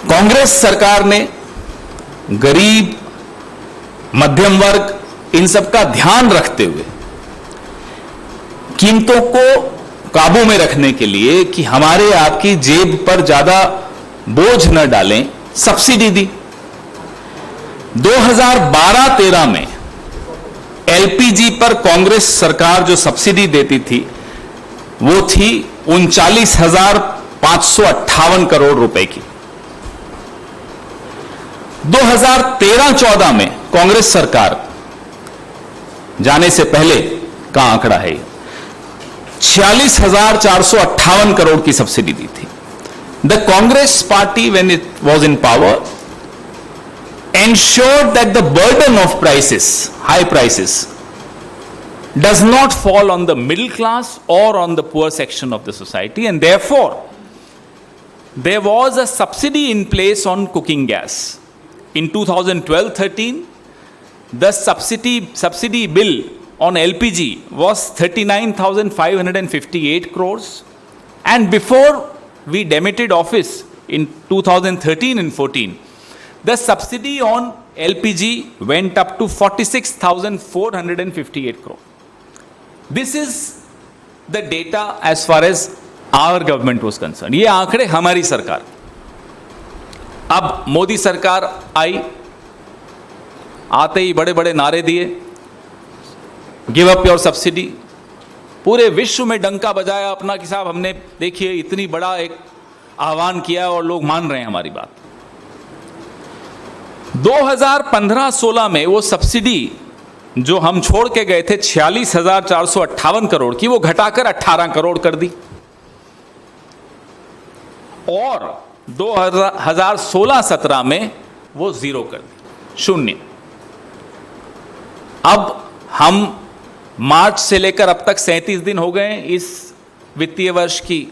कांग्रेस सरकार ने गरीब, मध्यम वर्ग इन सब का ध्यान रखते हुए कीमतों को काबू में रखने के लिए कि हमारे आपकी जेब पर ज्यादा बोझ न डालें, सब्सिडी दी। 2012-13 में एलपीजी पर कांग्रेस सरकार जो सब्सिडी देती थी वो थी 39,558 करोड़ रुपए की। 2013-14 में कांग्रेस सरकार जाने से पहले का आंकड़ा है, 46,458 करोड़ की सब्सिडी दी थी। The Congress party when it was in power ensured that the burden of prices, high prices, does not fall on the middle class or on the poor section of the society, and therefore there was a subsidy in place on cooking gas. In 2012-13, the subsidy bill on LPG was 39,558 crores, and before we demitted office in 2013 and 14, the subsidy on LPG went up to 46,458 crore. This is the data as far as our government was concerned. ये आंकड़े हमारी सरकार। अब मोदी सरकार आई, आते ही बड़े बड़े नारे दिए, गिव अप योर सब्सिडी, पूरे विश्व में डंका बजाया अपना कि साहब हमने देखिए इतनी बड़ा एक आह्वान किया और लोग मान रहे हैं हमारी बात। 2015-16 में वो सब्सिडी जो हम छोड़ के गए थे 46,458 करोड़ की, वो घटाकर 18 करोड़ कर दी, और 2016-17 में वो जीरो कर दी, 0। अब हम मार्च से लेकर अब तक 37 दिन हो गए इस वित्तीय वर्ष की,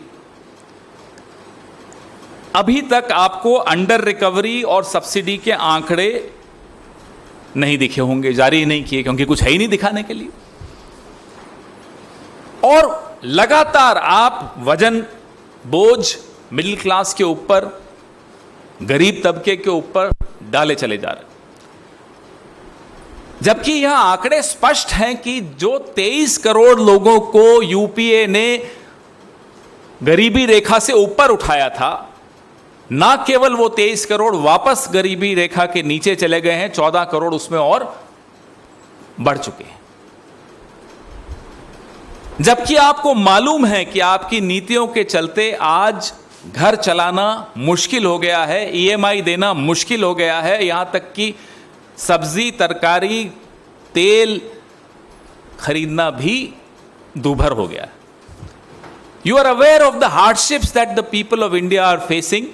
अभी तक आपको अंडर रिकवरी और सब्सिडी के आंकड़े नहीं दिखे होंगे, जारी नहीं किए, क्योंकि कुछ है ही नहीं दिखाने के लिए। और लगातार आप वजन, बोझ मिडिल क्लास के ऊपर, गरीब तबके के ऊपर डाले चले जा रहे, जबकि यह आंकड़े स्पष्ट हैं कि जो 23 करोड़ लोगों को यूपीए ने गरीबी रेखा से ऊपर उठाया था, ना केवल वो 23 करोड़ वापस गरीबी रेखा के नीचे चले गए हैं, 14 करोड़ उसमें और बढ़ चुके हैं। जबकि आपको मालूम है कि आपकी नीतियों के चलते आज घर चलाना मुश्किल हो गया है, ईएमआई देना मुश्किल हो गया है, यहां तक कि सब्जी, तरकारी, तेल खरीदना भी दूभर हो गया है। You are aware of the hardships that the people of India are facing.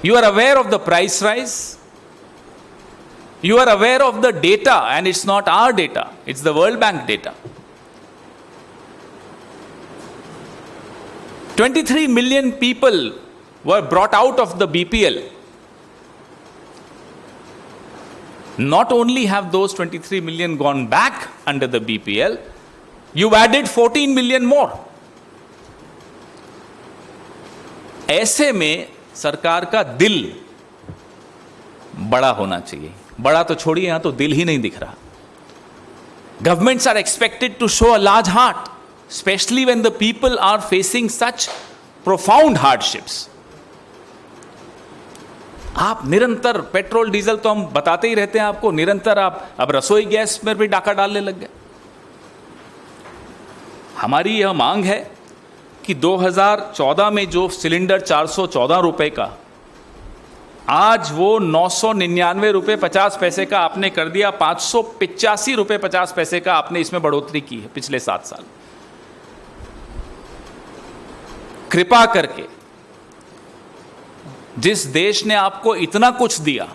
You are aware of the price rise. You are aware of the data, and it's not our data, it's the World Bank data. 23 million people were brought out of the BPL. Not only have those 23 million gone back under the BPL, you've added 14 million more. ऐसे में सरकार का दिल बड़ा होना चाहिए। बड़ा तो छोड़िए, यहां तो दिल ही नहीं दिख रहा। Governments are expected to show a large heart, especially when the people are facing such profound hardships. आप निरंतर पेट्रोल डीजल तो हम बताते ही रहते हैं आपको, निरंतर आप अब रसोई गैस में भी डाका डालने लग गए। हमारी यह मांग है कि 2014 में जो सिलेंडर 414 रुपए का, आज वो 999 रुपए 50 पैसे का आपने कर दिया, 585 रुपए 50 पैसे का आपने इसमें बढ़ोतरी की है पिछले 7 साल। कृपा करके जिस देश ने आपको इतना कुछ दिया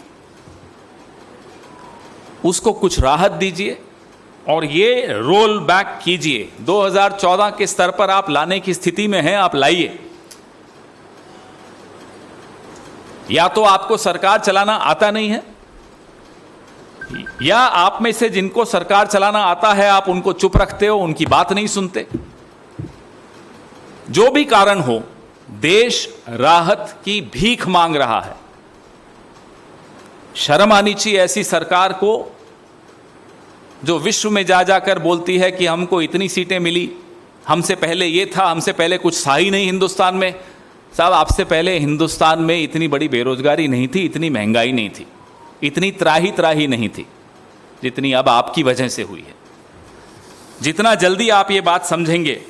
उसको कुछ राहत दीजिए और ये रोल बैक कीजिए। 2014 के स्तर पर आप लाने की स्थिति में हैं, आप लाइए। या तो आपको सरकार चलाना आता नहीं है, या आप में से जिनको सरकार चलाना आता है आप उनको चुप रखते हो, उनकी बात नहीं सुनते। जो भी कारण हो, देश राहत की भीख मांग रहा है। शर्म आनी चाहिए ऐसी सरकार को जो विश्व में जा जाकर बोलती है कि हमको इतनी सीटें मिली, हमसे पहले ये था, हमसे पहले कुछ था ही नहीं हिंदुस्तान में। साहब, आपसे पहले हिंदुस्तान में इतनी बड़ी बेरोजगारी नहीं थी, इतनी महंगाई नहीं थी, इतनी त्राही नहीं थी जितनी अब आपकी वजह से हुई है। जितना जल्दी आप ये बात समझेंगे,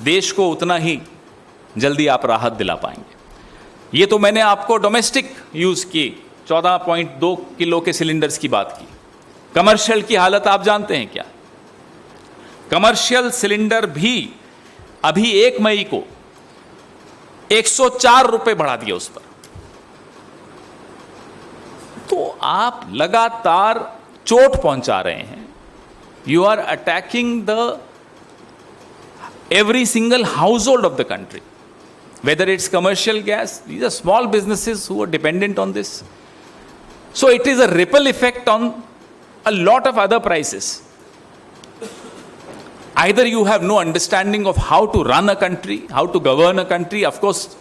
देश को उतना ही जल्दी आप राहत दिला पाएंगे। ये तो मैंने आपको डोमेस्टिक यूज़ की 14.2 किलो के सिलेंडर्स की बात की। कमर्शियल की हालत आप जानते हैं क्या? कमर्शियल सिलेंडर भी अभी 1 मई को 104 रुपए बढ़ा दिया उस पर। तो आप लगातार चोट पहुंचा रहे हैं। You are attacking the every single household of the country, whether it's commercial gas. These are small businesses who are dependent on this. So it is a ripple effect on a lot of other prices. Either you have no understanding of how to run a country, how to govern a country. Of course,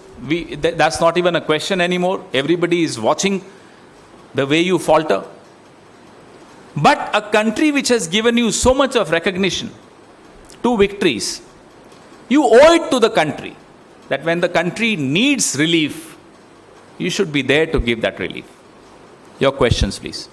that's not even a question anymore. Everybody is watching the way you falter. But a country which has given you so much of recognition, 2 victories, you owe it to the country that when the country needs relief, you should be there to give that relief. Your questions, please.